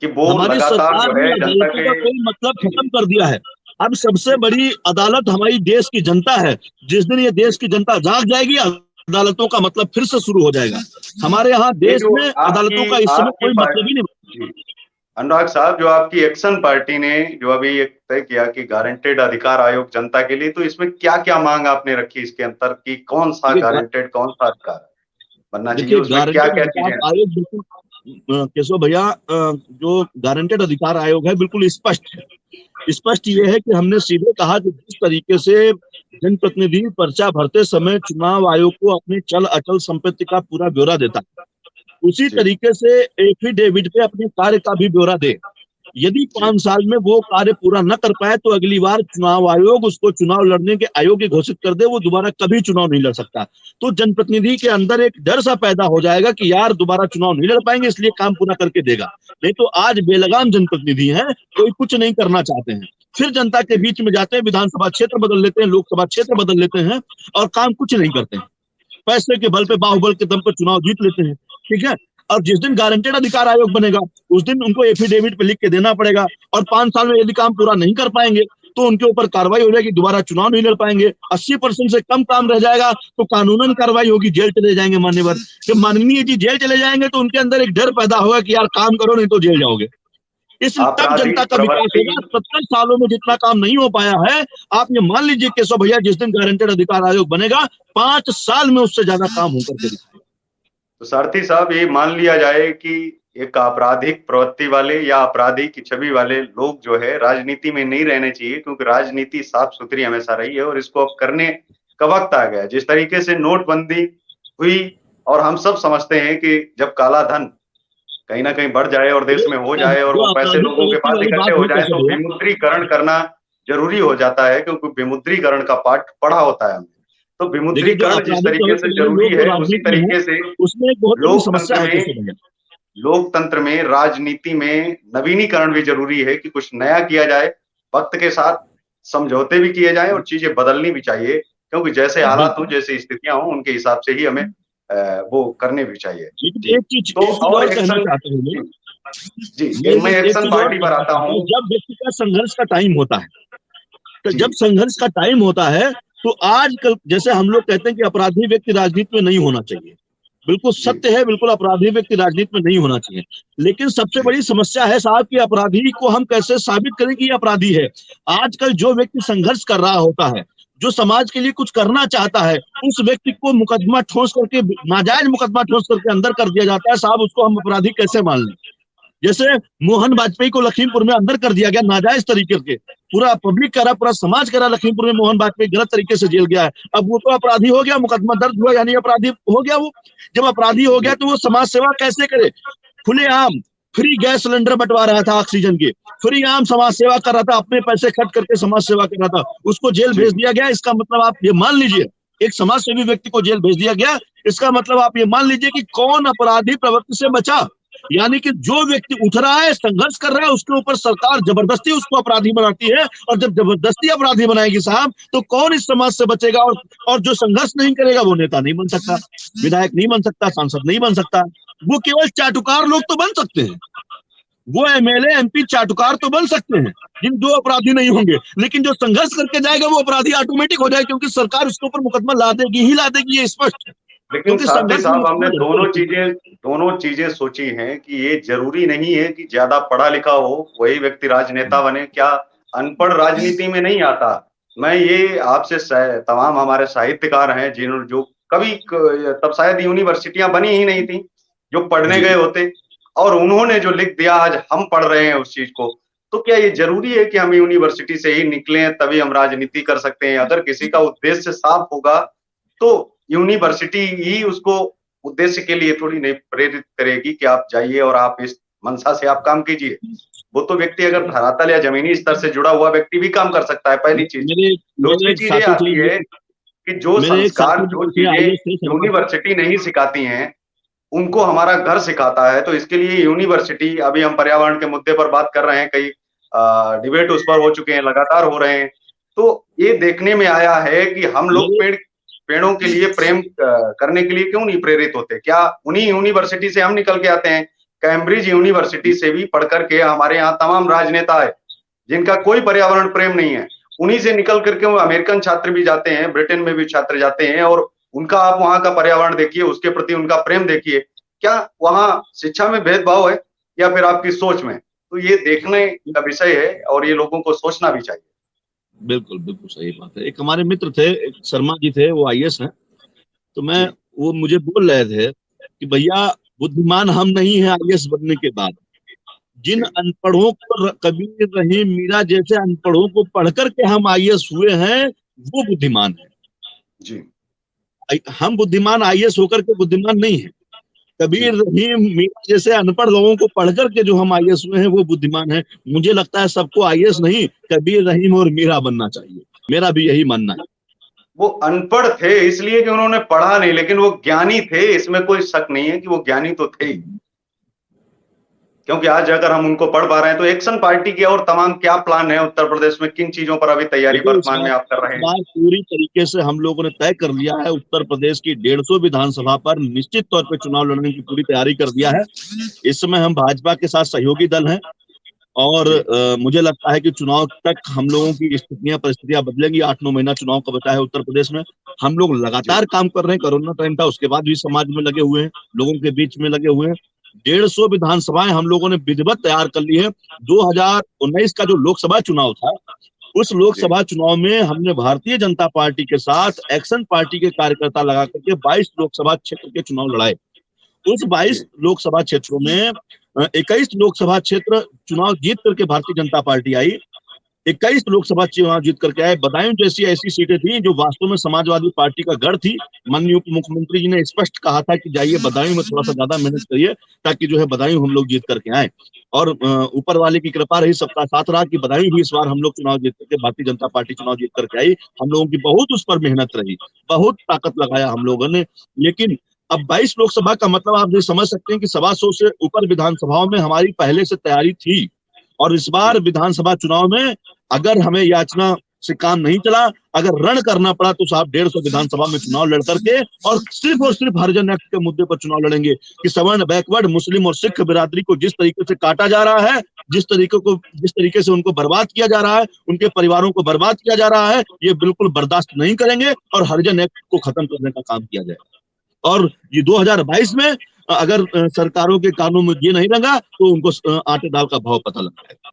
कि वो हमारी लगातार सरकार जो ने है जनता अदालतों के। का कोई मतलब जी, खत्म कर दिया है। अब सबसे जी। बड़ी अदालत हमारी देश की जनता है। जिस दिन ये देश की जनता जाग जाएगी, अदालतों का मतलब फिर से शुरू हो जाएगा। हमारे यहाँ ये देश जो में अदालतों का आपकी इस समय आपकी कोई मतलब ही पार्टी, नहीं। जी, अनुराग साहब, जो आपकी एक्शन पार्टी ने जो अभी एक तय किया कि गारंटेड अधिकार आयोग जनता के लिए, तो इसमें क्या-क्या मांग आपने रखी इसके अंतर की कौन-सा देखिए गारंटेड, कौन-सा अधिकार बनना चाहिए, देखिए उसमें गारंटेड क्या-क्या अधिकार चीजें? आयोग बिल्कुल केशव भैया, जो गारंटेड अधिकार आयोग है बिल्कुल स्पष्ट है। स्पष्ट जी, ये है कि हमने सीधे कहा कि जिस तरीके से जनप्रतिनिधि पर्चा भरते समय चुनाव आयोग को अपनी चल अचल संपत्ति का पूरा ब्यौरा देता है, उसी जी, तरीके से एफिडेविट पे अपने कार्य का भी ब्यौरा दे। यदि जी। 5 साल में वो कार्य पूरा न कर पाए तो अगली बार चुनाव आयोग उसको चुनाव लड़ने के अयोग्य घोषित कर दे, वो दोबारा कभी चुनाव नहीं लड़ सकता। तो जनप्रतिनिधि के अंदर एक डर सा पैदा हो जाएगा कि यार दोबारा चुनाव नहीं लड़ पाएंगे, इसलिए काम पूरा करके देगा। नहीं तो आज बेलगाम जनप्रतिनिधि हैं, कोई कुछ नहीं करना चाहते हैं, फिर जनता के बीच में जाते हैं, विधानसभा क्षेत्र बदल लेते हैं, लोकसभा क्षेत्र बदल लेते हैं, और काम कुछ नहीं करते हैं। पैसे के बल पे, बाहुबल के दम पे चुनाव जीत लेते हैं। ठीक है। और जिस दिन गारंटेड अधिकार आयोग बनेगा उस दिन उनको एफिडेविट पे लिख के देना पड़ेगा, और 5 साल में यदि काम पूरा नहीं कर पाएंगे तो उनके ऊपर कार्रवाई हो जाएगी, दोबारा चुनाव नहीं लड़ पाएंगे। 80% से कम काम रह जाएगा तो कानूनन कार्रवाई होगी, जेल चले जाएंगे मान्यवर। जब माननीय जी जेल चले जाएंगे तो उनके अंदर एक डर पैदा होगा कि यार काम करो नहीं तो जेल जाओगे। इस तब जनता आपराधिक का विकास प्रवृत्ति। होगा। 70 सालों में जितना काम नहीं हो पाया है, आप ये मान लीजिए केशव भैया, जिस दिन गारंटेड अधिकार आयोग बनेगा 5 साल में उससे ज्यादा काम होकर के दिखाएगा। तो सारथी साहब, ये मान लिया जाए कि एक आपराधिक प्रवृत्ति वाले या अपराधी की छवि वाले लोग जो है राजनीति में नहीं रहने चाहिए, क्योंकि राजनीति साफ सुथरी हमेशा रही है और इसको अब करने का वक्त आ गया है। जिस तरीके से नोटबंदी हुई, और हम सब समझते हैं कि जब काला धन कहीं ना कहीं बढ़ जाए और देश में हो जाए और जो वो पैसे आपराधिक लोगों के प्रवृत्ति पास वाली इकट्ठे बात हो हुई जाए कैसे तो भैया, विमुद्रीकरण करना जरूरी हो जाता है, क्योंकि विमुद्रीकरण का पाठ पढ़ा होता है हमने। तो देखिए जो विमुद्रीकरण जिस आपराधिक तरीके से प्रवृत्ति वाले जरूरी लोग जो है, उसी राजनीति में है, तरीके से उसमें एक बहुत बड़ी समस्या लोकतंत्र है में कैसे भैया। लोकतंत्र में राजनीति में नवीनीकरण भी जरूरी है कि कुछ नया किया जाए, वक्त के साथ समझौते भी किए जाएं और चीजें बदलनी भी चाहिए, क्योंकि जैसे हालात हो, बिल्कुल। जैसी स्थितियां हो, उनके हिसाब से ही हमें वो करने भी चाहिए। लेकिन जी। एक चीज तो एक चीज और और कहना एक्शन। चाहते हैं जी, लोग, जी, मैं लेकिन एक एक्शन चीज और पार्टी पर कहना आता चाहते हूँ। हैं, जब व्यक्ति का संघर्ष का टाइम होता है, तो जी, जब संघर्ष का टाइम होता है तो आजकल जैसे हम लोग कहते हैं कि अपराधी व्यक्ति राजनीति में नहीं होना चाहिए, बिल्कुल जी, सत्य है, बिल्कुल अपराधी व्यक्ति राजनीति में नहीं होना चाहिए। लेकिन सबसे जी, बड़ी समस्या है साहब कि अपराधी को हम कैसे साबित करें कि ये अपराधी है। आजकल जो व्यक्ति संघर्ष कर रहा होता है, जो समाज के लिए कुछ करना चाहता है, उस व्यक्ति को मुकदमा ठोस करके, नाजायज मुकदमा ठोस करके अंदर कर दिया जाता है। साहब उसको हम अपराधी कैसे मान लें। जैसे मोहन वाजपेयी को लखीमपुर में अंदर कर दिया गया नाजायज तरीके से, पूरा पब्लिक कह रहा, पूरा समाज कह रहा लखीमपुर में मोहन वाजपेयी गलत तरीके से जेल गया है। अब वो तो अपराधी हो गया, मुकदमा दर्ज हुआ यानी अपराधी हो गया वो। जब अपराधी हो गया जी, तो वो समाज सेवा कैसे करे। खुलेआम फ्री गैस सिलेंडर बंटवा रहा था ऑक्सीजन के, फ्री आम समाज सेवा कर रहा था, अपने पैसे खर्च करके समाज सेवा कर रहा था, उसको जेल जी। भेज दिया गया। इसका मतलब आप ये मान लीजिए, एक समाज सेवी व्यक्ति को जेल भेज दिया गया, इसका मतलब आप ये मान लीजिए कि कौन अपराधी प्रवृत्ति से बचा। यानी कि जो व्यक्ति उठ रहा है, संघर्ष कर रहा है, उसके ऊपर सरकार जबरदस्ती उसको अपराधी बनाती है। और जब जबरदस्ती अपराधी बनाएगी साहब, तो कौन इस समाज से बचेगा। और जो संघर्ष नहीं करेगा वो नेता नहीं बन सकता, विधायक नहीं बन सकता, सांसद नहीं बन सकता। वो केवल चाटुकार लोग तो बन सकते हैं, वो एमएलए एमपी चाटुकार तो बन सकते हैं जिन जो अपराधी नहीं होंगे। लेकिन जो संघर्ष करके जाएगा वो अपराधी ऑटोमेटिक हो जाएगा, क्योंकि सरकार उसके ऊपर मुकदमा ला देगी ही ला देगी, ये स्पष्ट है। लेकिन क्योंकि साथ ही संघर्ष में साहब, हमने मुकदमा झड़ते रहते हैं। दोनों चीजें सोची हैं कि ये जरूरी नहीं है कि ज्यादा पढ़ा लिखा हो वही व्यक्ति राजनेता बने। क्या अनपढ़ राजनीति में नहीं आता? मैं ये आपसे तमाम हमारे साहित्यकार हैं जिन्होंने जो कभी तब शायद यूनिवर्सिटियां बनी ही नहीं थी, जो पढ़ने जी गए होते, और उन्होंने जो लिख दिया आज हम पढ़ रहे हैं उस चीज को, तो क्या ये जरूरी है कि हम यूनिवर्सिटी से ही निकले तभी हम राजनीति कर सकते हैं? अगर किसी का उद्देश्य साफ होगा तो यूनिवर्सिटी ही उसको उद्देश्य के लिए थोड़ी नहीं प्रेरित करेगी कि आप जाइए और आप इस मंशा से आप काम कीजिए। वो तो व्यक्ति अगर धरातल या जमीनी स्तर से जुड़ा हुआ व्यक्ति भी काम कर सकता है, पहली चीज। दूसरी चीज ये आती है कि जो संस्कार, जो चीजें यूनिवर्सिटी नहीं सिखाती हैं उनको हमारा घर सिखाता है। तो इसके लिए यूनिवर्सिटी, अभी हम पर्यावरण के मुद्दे पर बात कर रहे हैं, कई डिबेट उस पर हो चुके हैं, लगातार हो रहे हैं। तो ये देखने में आया है कि हम लोग पेड़ों के लिए प्रेम करने के लिए क्यों नहीं प्रेरित होते? क्या उन्हीं यूनिवर्सिटी से हम निकल के आते हैं? कैम्ब्रिज यूनिवर्सिटी से भी पढ़ करके हमारे यहाँ तमाम राजनेता है जिनका कोई पर्यावरण प्रेम नहीं है। उन्हीं से निकल करके वो अमेरिकन छात्र भी जाते हैं, ब्रिटेन में भी छात्र जाते हैं, और उनका आप वहां का पर्यावरण देखिए, उसके प्रति उनका प्रेम देखिए। क्या वहां शिक्षा में भेदभाव है या फिर आपकी सोच में? तो ये देखने का विषय है और ये लोगों को सोचना भी चाहिए। बिल्कुल बिल्कुल सही बात है। एक हमारे मित्र थे, एक शर्मा जी थे, वो आईएएस हैं। तो वो मुझे बोल रहे थे कि भैया बुद्धिमान हम नहीं है आईएएस बनने के बाद, जिन अनपढ़ों को, कबीर रहीम मीरा जैसे अनपढ़ों को पढ़ करके हम आईएएस हुए हैं, वो बुद्धिमान है जी। हम बुद्धिमान आईएएस होकर के बुद्धिमान नहीं है। कबीर रहीम मीरा जैसे अनपढ़ लोगों को पढ़ करके जो हम आईएएस हुए हैं वो बुद्धिमान है। मुझे लगता है सबको आईएएस नहीं, कबीर रहीम और मीरा बनना चाहिए। मेरा भी यही मानना है। वो अनपढ़ थे इसलिए कि उन्होंने पढ़ा नहीं, लेकिन वो ज्ञानी थे, इसमें कोई शक नहीं है कि वो ज्ञानी तो थे। क्योंकि आज अगर हम उनको पढ़ पा रहे हैं तो एक्शन पार्टी की और तमाम क्या प्लान है उत्तर प्रदेश में, किन चीजों पर अभी तैयारी वर्तमान में आप कर रहे हैं? पूरी तरीके से हम लोगों ने तय कर लिया है, उत्तर प्रदेश की 150 विधानसभा पर निश्चित तौर पे चुनाव लड़ने की पूरी तैयारी कर दिया है। इस समय हम भाजपा के साथ सहयोगी दल हैं और मुझे लगता है कि चुनाव तक हम लोगों की परिस्थितियां बदलेंगी। 8-9 महीना चुनाव का बचा है उत्तर प्रदेश में। हम लोग लगातार काम कर रहे हैं। कोरोना टाइम था, उसके बाद भी समाज में लगे हुए हैं, लोगों के बीच में लगे हुए हैं। 150 विधानसभाएं हम लोगों ने विधिवत तैयार कर ली है। 2019 का जो लोकसभा चुनाव था, उस लोकसभा चुनाव में हमने भारतीय जनता पार्टी के साथ एक्शन पार्टी के कार्यकर्ता लगा करके 22 लोकसभा क्षेत्र के चुनाव लड़ाए। उस 22 लोकसभा क्षेत्रों में 21 लोकसभा क्षेत्र चुनाव जीत करके भारतीय जनता पार्टी आई। 21 लोकसभा चुनाव जीत करके आए। बदायूं जैसी ऐसी सीटें थी जो वास्तव में समाजवादी पार्टी का गढ़ थी। माननीय उप मुख्यमंत्री जी ने स्पष्ट कहा था कि जाइए बदायूं में थोड़ा सा ज्यादा मेहनत करिए ताकि जो है बदायूं हम लोग जीत करके आए। और ऊपर वाले की कृपा रही, सबका साथ रहा कि बदायूं भी इस बार हम लोग चुनाव जीत करके, भारतीय जनता पार्टी चुनाव जीत करके आई। हम लोगों की बहुत उस पर मेहनत रही, बहुत ताकत लगाया हम लोगों ने। लेकिन अब 22 लोकसभा का मतलब आप ये समझ सकते हैं कि 125 से ऊपर विधानसभाओं में हमारी पहले से तैयारी थी। और इस बार विधानसभा चुनाव में अगर हमें याचना से काम नहीं चला, अगर रण करना पड़ा तो साहब 150 विधानसभा में चुनाव लड़ करके और सिर्फ हरिजन एक्ट के मुद्दे पर चुनाव लड़ेंगे कि सवर्ण, बैकवर्ड, मुस्लिम और सिख बिरादरी को जिस तरीके से काटा जा रहा है, जिस तरीके से उनको बर्बाद किया जा रहा है, उनके परिवारों को बर्बाद किया जा रहा है, ये बिल्कुल बर्दाश्त नहीं करेंगे और हरिजन एक्ट को खत्म करने का काम किया जाएगा। और ये 2022 में अगर सरकारों के कानून में ये नहीं रंगा तो उनको आटे दाल का भाव पता लग जाएगा।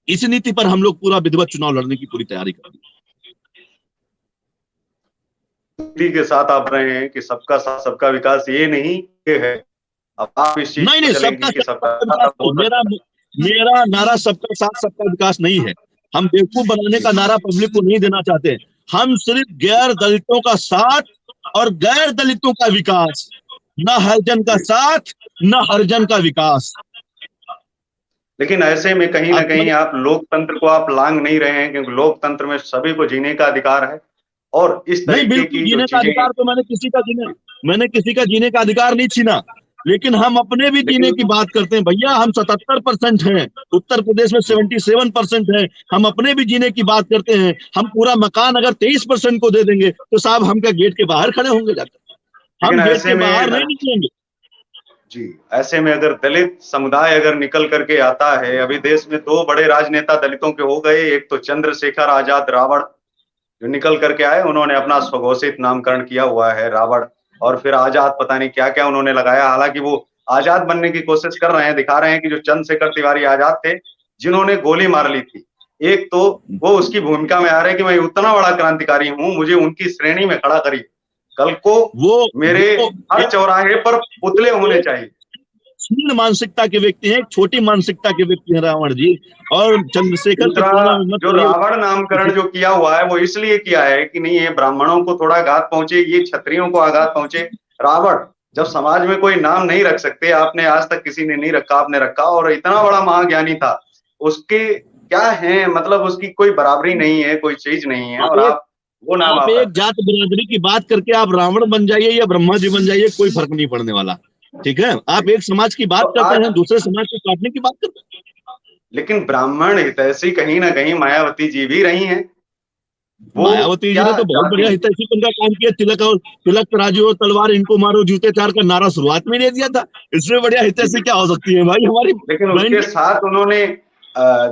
इस नीति पर हम लोग पूरा विधिवत चुनाव लड़ने की पूरी तैयारी कर नीति के साथ आप रहे हैं कि सबका साथ सबका विकास, ये नहीं है। अब आप इस चीज नहीं, मेरा नारा सबका साथ सबका विकास नहीं है। हम बेवकूफ बनाने का नारा पब्लिक को नहीं देना चाहते। हम सिर्फ गैर दलितों का साथ और गैर दलितों का विकास, न हरिजन का साथ न हरिजन का विकास। लेकिन ऐसे में कहीं ना कहीं आप लोकतंत्र को आप लांग नहीं रहे हैं, क्योंकि लोकतंत्र में सभी को जीने का अधिकार है। और इस तरीके की जीने का अधिकार तो मैंने किसी का जीने का अधिकार नहीं छीना, लेकिन हम अपने भी जीने की बात करते हैं। भैया हम 77% हैं, उत्तर प्रदेश में 77% है, हम अपने भी जीने की बात करते हैं। हम पूरा मकान अगर 23% को दे देंगे तो साहब हम क्या गेट के बाहर खड़े होंगे जाकर? हम गेट के बाहर नहीं निकलेंगे। जी, ऐसे में अगर दलित समुदाय अगर निकल करके आता है, अभी देश में 2 बड़े राजनेता दलितों के हो गए। एक तो चंद्रशेखर आजाद रावण जो निकल करके आए, उन्होंने अपना स्वघोषित नामकरण किया हुआ है रावण, और फिर आजाद पता नहीं क्या क्या उन्होंने लगाया। हालांकि वो आजाद बनने की कोशिश कर रहे हैं, दिखा रहे हैं कि जो चंद्रशेखर तिवारी आजाद थे जिन्होंने गोली मार ली थी, एक तो वो उसकी भूमिका में आ रहे हैं कि मैं उतना बड़ा क्रांतिकारी हूं, मुझे उनकी श्रेणी में खड़ा करिए। कल को मेरे हर चौराहे पर पुतले होने चाहिए। क्षीण मानसिकता के व्यक्ति हैं, छोटी मानसिकता के व्यक्ति हैं रावण जी। और चंद्रशेखर की दूसरा, तुलना में मत जो करिए। रावण नामकरण जो किया हुआ है वो इसलिए किया है कि नहीं ये ब्राह्मणों को थोड़ा आघात पहुंचे, ये क्षत्रियों को आघात पहुंचे। रावण जब समाज में कोई नाम नहीं रख सकते, आपने आज तक किसी ने नहीं रखा, आपने रखा, और इतना बड़ा महाज्ञानी था, उसके क्या है मतलब उसकी कोई बराबरी नहीं है, कोई चीज नहीं है, और आप वो नाम आप आप एक जात बिरादरी की बात करके आप रावण बन जाइए या ब्रह्मा जी बन जाइए, कोई फर्क नहीं पड़ने वाला। ठीक है, आप एक समाज की बात तो करते आज, हैं, दूसरे समाज को काटने की बात करते हैं। लेकिन ब्राह्मण हितैषी कहीं ना कहीं मायावती जी भी रही हैं। वो मायावती जी क्या ने तो बहुत चाहती बढ़िया थी? हितैषी का काम किया। तिलक तराजू और तलवार इनको मारो जूते चार का नारा शुरुआत में दे दिया था। इससे बढ़िया हितैषी क्या हो सकती है भाई हमारी लेकिन बहन उसके की। साथ उन्होंने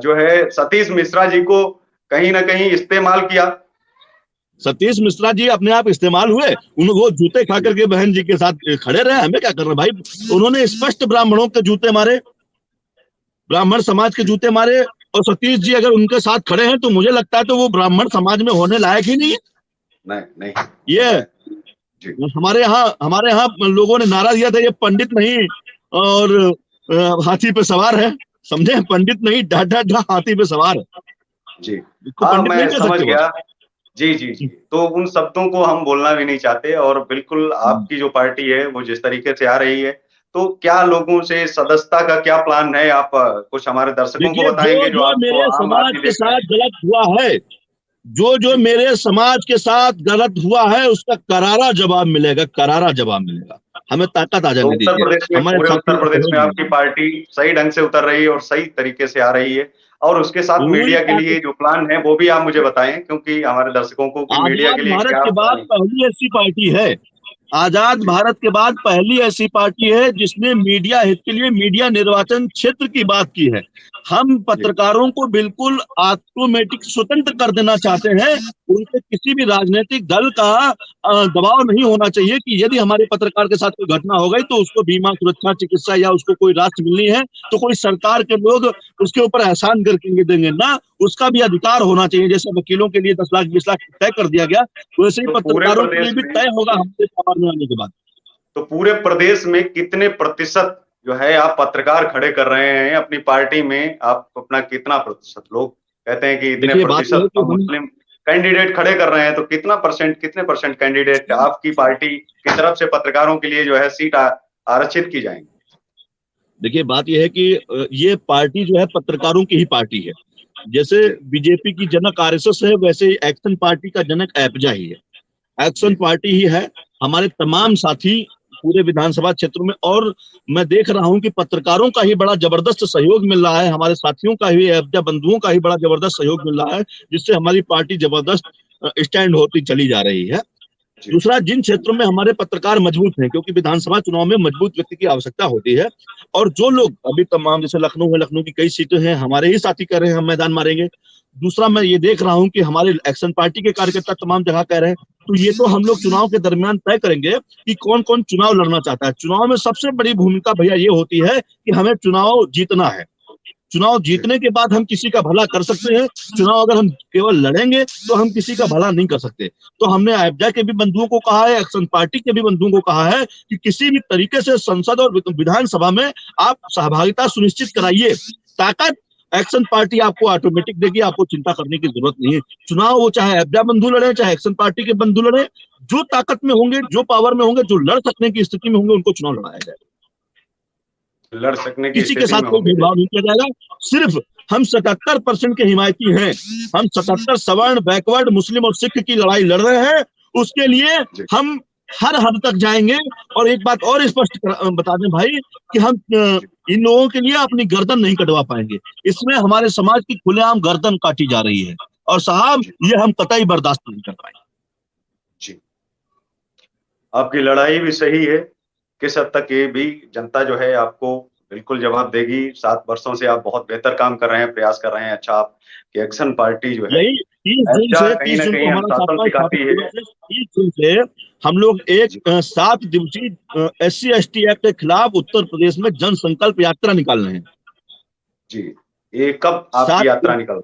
जो है सतीश मिश्रा जी को कहीं ना कहीं इस्तेमाल किया। सतीश मिश्रा जी अपने आप इस्तेमाल हुए, वो जूते खा करके बहन जी के साथ खड़े रहे, हमें क्या करना भाई। उन्होंने स्पष्ट ब्राह्मणों के जूते मारे, ब्राह्मण समाज के जूते मारे, और सतीश जी अगर उनके साथ खड़े हैं तो मुझे लगता है तो वो ब्राह्मण समाज में होने लायक ही नहीं है। नहीं नहीं, ये जी हमारे यहाँ लोगों ने नारा दिया था, ये पंडित नहीं और हाथी पे सवार है। समझे, पंडित नहीं डा डा डा हाथी पे सवार है। जी। इसको हाँ, पंडित मैं नहीं कह समझ सकते वो। गया। जी जी जी, तो उन शब्दों को हम बोलना भी नहीं चाहते, और बिल्कुल आपकी जो पार्टी है वो जिस तरीके से आ रही है, तो क्या लोगों से सदस्यता का क्या प्लान है, आप कुछ हमारे दर्शकों को देखिए, जो बताएंगे जो जो आपको मेरे आम समाज आदमी के देख रहे साथ हैं? गलत हुआ है, जो जो जी। मेरे समाज के साथ गलत हुआ है उसका करारा जवाब मिलेगा, करारा जवाब मिलेगा। हमें ताकत आ तो जाने उत्तर दीजिए, प्रदेश में, हमारे पूरे उत्तर साथियों का प्रदेश सहयोग में आपकी मिलेगा। पार्टी सही ढंग से उतर रही है और सही तरीके से आ रही है, और उसके साथ पूरी मीडिया के ताकत। लिए जो प्लान है वो भी आप मुझे बताएं, क्योंकि हमारे दर्शकों को कि मीडिया के आजाद लिए भारत क्या के बाद प्लान। पहली ऐसी पार्टी है, आजाद जी भारत के बाद पहली ऐसी पार्टी है जिसने मीडिया हित के लिए मीडिया निर्वाचन क्षेत्र की बात की है। हम जी पत्रकारों को बिल्कुल ऑटोमेटिक स्वतंत्र कर देना चाहते हैं। उनके किसी भी राजनीतिक दल का दबाव नहीं होना चाहिए कि यदि हमारे पत्रकार के साथ कोई घटना हो गई तो उसको बीमा, सुरक्षा, चिकित्सा या उसको कोई राशि मिलनी है तो कोई सरकार के लोग उसके ऊपर एहसान करके देंगे ना। उसका भी अधिकार होना चाहिए। जैसे वकीलों के लिए 10 लाख 20 लाख तय कर दिया गया, वैसे ही तो पूरे पत्रकारों के लिए प्रदेश भी में, तय होगा हमारे पावर में आने के बाद। तो पूरे प्रदेश में कितने प्रतिशत जो है आप पत्रकार खड़े कर रहे हैं अपनी पार्टी में? आप अपना कितना प्रतिशत, लोग कहते हैं कि इतने देखिए, बात यह है प्रतिशत कि हम मुस्लिम कैंडिडेट खड़े कर रहे हैं, तो कितने परसेंट कैंडिडेट आपकी पार्टी की तरफ से पत्रकारों के लिए जो है सीट आरक्षित की जाएंगी? देखिए, बात यह है कि ये पार्टी जो है पत्रकारों की ही पार्टी है। जैसे जी बीजेपी की जनक आरएसएस है, वैसे ही एक्शन पार्टी का जनक एपजा ही है। एक्शन जी पार्टी ही है। हमारे तमाम साथी पूरे विधानसभा क्षेत्रों में, और मैं देख रहा हूं कि पत्रकारों का ही बड़ा जबरदस्त सहयोग मिल रहा है, हमारे साथियों का ही, एपजा बंधुओं का ही बड़ा जबरदस्त सहयोग मिल रहा है, जिससे हमारी पार्टी जबरदस्त स्टैंड होती चली जा रही है। जी दूसरा, जिन क्षेत्रों में हमारे पत्रकार मजबूत हैं, क्योंकि विधानसभा चुनाव में मजबूत व्यक्ति की आवश्यकता होती है, और जो लोग अभी तमाम, जैसे लखनऊ है, लखनऊ की कई सीटें हैं, हमारे ही साथी कह रहे हैं हम मैदान मारेंगे। दूसरा, मैं ये देख रहा हूं कि हमारे एक्शन पार्टी के कार्यकर्ता तमाम जगह कह रहे हैं। तो ये तो हम लोग चुनाव के दरमियान तय करेंगे कि कौन कौन चुनाव लड़ना चाहता है। चुनाव में सबसे बड़ी भूमिका भैया ये होती है कि हमें चुनाव जीतना है। चुनाव जी जीतने के बाद हम किसी का भला कर सकते हैं। चुनाव अगर हम केवल लड़ेंगे तो हम किसी का भला नहीं कर सकते। तो हमने एपजा के भी बंधुओं को कहा है, एक्शन पार्टी के भी बंधुओं को कहा है कि किसी भी तरीके से संसद और विधानसभा में आप सहभागिता सुनिश्चित कराइए। ताकत एक्शन पार्टी आपको ऑटोमेटिक देगी, आपको चिंता करने की जरूरत नहीं है। चुनाव वो चाहे एपजा बंधु लड़े, चाहे एक्शन पार्टी के बंधु लड़े, जो ताकत में होंगे, जो पावर में होंगे, जो लड़ सकने की स्थिति में होंगे, उनको चुनाव लड़ाया जाए। लड़ सकने की किसी के स्थिति साथ में कोई होंगे। भेदभाव नहीं किया जाएगा। सिर्फ हम 77% के हिमायती हैं। हम 77 सवर्ण, बैकवर्ड, मुस्लिम और सिख की लड़ाई लड़ रहे हैं। उसके लिए जी हम हर हद तक जाएंगे। और एक बात और स्पष्ट बता दें भाई कि हम जी इन लोगों के लिए अपनी गर्दन नहीं कटवा पाएंगे। इसमें हमारे समाज की खुलेआम गर्दन काटी जा रही है, और साहब जी ये हम कतई बर्दाश्त नहीं कर पाएंगे। जी, आपकी लड़ाई भी सही है। किस हद तक ये भी जनता जो है आपको बिल्कुल जवाब देगी। 7 वर्षों से आप बहुत बेहतर काम कर रहे हैं, प्रयास कर रहे हैं। अच्छा, आपकी एक्शन पार्टी जो है यही 30 जून एपजा से, कहीं 30 ना जून को कहीं हमारा अनुशासन सातवां सिखाती स्थापना है। दिवस है। 30 जून से हम लोग एक जी 7 दिवसीय SC/ST एक्ट के खिलाफ उत्तर प्रदेश में जन संकल्प यात्रा निकाल रहे हैं। जी, ये कब आपकी 7 यात्रा निकल?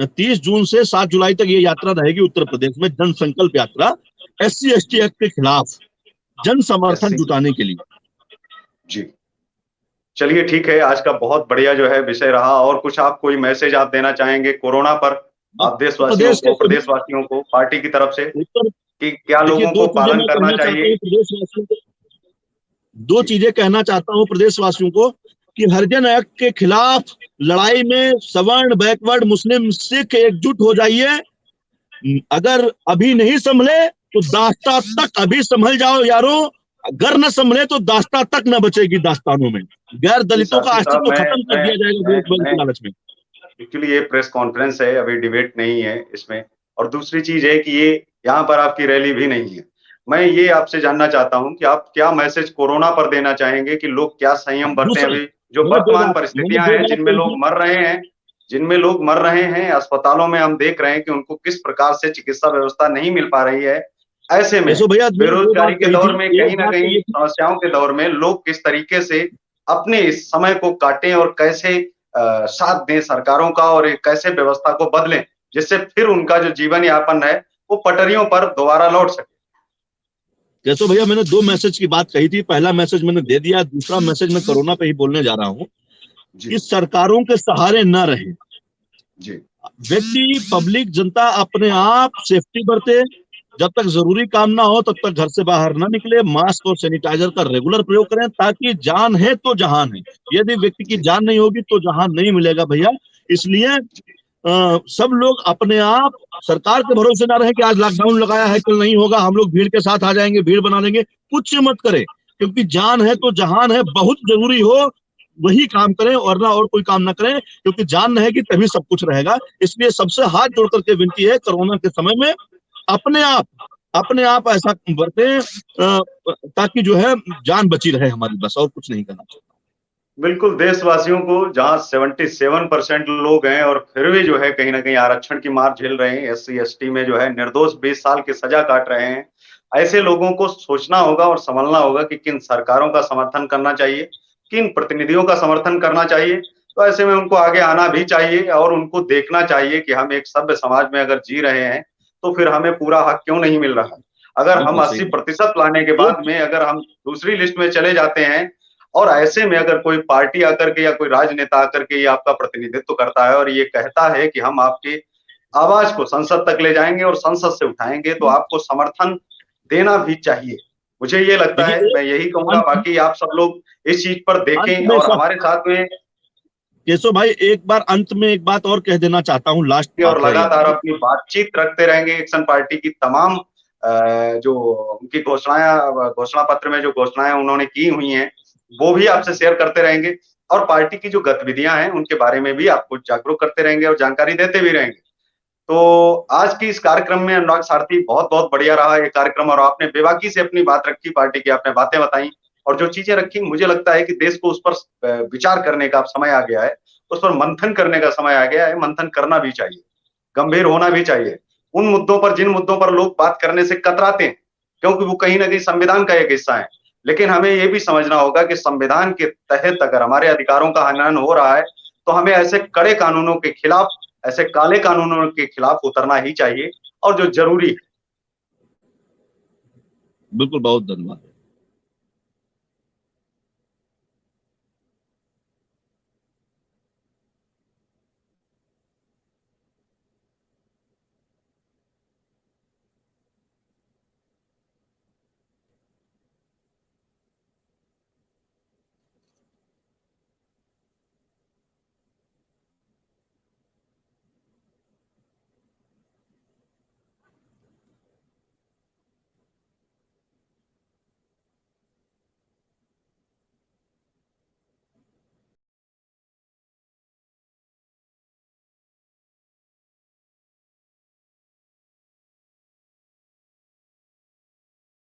30 जून से 7 जुलाई तक ये यात्रा रहेगी उत्तर प्रदेश में, जन संकल्प यात्रा, SC/ST जी एक्ट के खिलाफ जन समर्थन एससी, जुटाने के लिए। जी चलिए ठीक है, आज का बहुत बढ़िया जो है विषय रहा। और कुछ आप कोई मैसेज आप देना चाहेंगे कोरोना पर, आप उत्तर प्रदेश के सभी प्रदेशवासियों को पार्टी की तरफ से, उत्तर कि क्या देखिए, लोगों दो को चीजें पालन मैं करना कहना चाहता चाहिए? हूँ प्रदेशवासियों को। दो जी, चीजें कहना चाहता हूँ प्रदेशवासियों को कि हरिजन एक्ट के खिलाफ लड़ाई में सवर्ण, बैकवर्ड, मुस्लिम, सिख एकजुट हो जाइए। अगर अभी नहीं संभले तो दास्ता तक अभी संभल जाओ यारो। अगर न संभले तो दास्ता तक न बचेगी दास्तानों में। गैर जी दलितों का साथी साहब, अस्तित्व खत्म कर दिया जाएगा वोट बैंक मैं के लालच में। एक्चुअली ये प्रेस कॉन्फ्रेंस है, अभी डिबेट नहीं है इसमें। और दूसरी चीज है कि ये यहाँ पर आपकी रैली भी नहीं है। मैं ये आपसे जानना चाहता हूँ कि आप क्या मैसेज कोरोना पर देना चाहेंगे, कि लोग क्या संयम बरतें दूसरा, अभी जो वर्तमान परिस्थितियां हैं, जिनमें लोग मर रहे हैं, अस्पतालों में हम देख रहे हैं कि उनको किस प्रकार से चिकित्सा व्यवस्था नहीं मिल पा रही है। ऐसे में केशव भैया, मैंने दो बेरोजगारी बात के कही थी। दौर में, एक कहीं ना बात तो कहीं ये थी, समस्याओं के दौर में लोग किस तरीके से अपने इस समय को काटें और कैसे साथ दें सरकारों का, और एक कैसे व्यवस्था को बदलें, जिससे फिर उनका जो जीवन यापन है वो पटरियों पर दोबारा लौट सके। केशव भैया, मैंने दो मैसेज की बात कही थी। पहला मैसेज मैंने दे दिया, दूसरा मैसेज मैं कोरोना पे ही बोलने जा रहा हूँ कि जी, सरकारों के सहारे न रहे। जी, व्यक्ति, पब्लिक, जनता अपने आप सेफ्टी बरते। जब तक जरूरी काम ना हो तब तक घर से बाहर ना निकले। मास्क और सैनिटाइजर का रेगुलर प्रयोग करें, ताकि जान है तो जहान है। यदि व्यक्ति की जी, जान नहीं होगी तो जहान नहीं मिलेगा भैया। इसलिए सब लोग अपने आप सरकार के भरोसे ना रहे कि आज लॉकडाउन लगाया है कल नहीं होगा, हम लोग भीड़ के साथ आ जाएंगे, भीड़ बना लेंगे। कुछ मत करे, क्योंकि जान है तो जहान है। बहुत जरूरी हो वही काम करें, और ना और कोई काम ना करें, क्योंकि जान रहेगी तभी सब कुछ रहेगा। इसलिए सबसे हाथ जोड़ करके विनती है, कोरोना के समय में अपने आप ऐसा बरतें ताकि जो है जान बची रहे हमारी। बस और कुछ नहीं करना चाहिए। बिल्कुल। देशवासियों को जहाँ 77% लोग हैं और फिर भी जो है कहीं ना कहीं आरक्षण की मार झेल रहे हैं, एससी एसटी में जो है निर्दोष 20 साल की सजा काट रहे हैं, ऐसे लोगों को सोचना होगा और संभलना होगा कि किन सरकारों का समर्थन करना चाहिए, किन प्रतिनिधियों का समर्थन करना चाहिए। तो ऐसे में उनको आगे आना भी चाहिए और उनको देखना चाहिए कि हम एक सभ्य समाज में अगर जी रहे हैं तो फिर हमें पूरा हक क्यों नहीं मिल रहा। अगर हम बिल्कुल सही बात। 80% लाने के एक बाद में अगर हम दूसरी लिस्ट में चले जाते हैं, और ऐसे में अगर कोई पार्टी आकर के या कोई राजनेता आकर के ये आपका प्रतिनिधित्व करता है और ये कहता है कि हम आपकी आवाज को संसद तक ले जाएंगे और संसद से उठाएंगे, तो आपको समर्थन देना भी चाहिए। मुझे ये लगता है, देखिए, मैं यही कहूंगा। अंत बाकी आप सब लोग इस चीज पर अंत देखें में और सब, हमारे साथ में, केशव भाई, एक बार अंत में एक बात और कह देना चाहता हूँ। लास्ट और बात है ये लगातार हमारी। अपनी बातचीत रखते रहेंगे। एक्शन पार्टी की तमाम जो उनकी घोषणा पत्र में जो घोषणाएं उन्होंने की हुई हैं, वो भी आपसे शेयर करते रहेंगे। और पार्टी की जो गतिविधियां हैं उनके बारे में भी आपको जागरूक करते रहेंगे और जानकारी देते भी रहेंगे। तो आज की इस कार्यक्रम में अनुराग सारथी, बहुत बहुत बढ़िया रहा ये कार्यक्रम, और आपने बेबाकी से अपनी बात रखी, पार्टी की आपने बातें बताई और जो चीजें रखी, मुझे लगता है कि देश को उस पर विचार करने का अब समय आ गया है, उस पर मंथन करने का समय आ गया है। मंथन करना भी चाहिए, गंभीर होना भी चाहिए उन मुद्दों पर, जिन मुद्दों पर लोग बात करने से कतराते हैं, क्योंकि वो कहीं ना कहीं संविधान का एक हिस्सा है। लेकिन हमें ये भी समझना होगा कि संविधान के तहत अगर हमारे अधिकारों का हनन हो रहा है, तो हमें ऐसे कड़े कानूनों के खिलाफ, ऐसे काले कानूनों के खिलाफ उतरना ही चाहिए, और जो जरूरी है। बिल्कुल, बहुत धन्यवाद।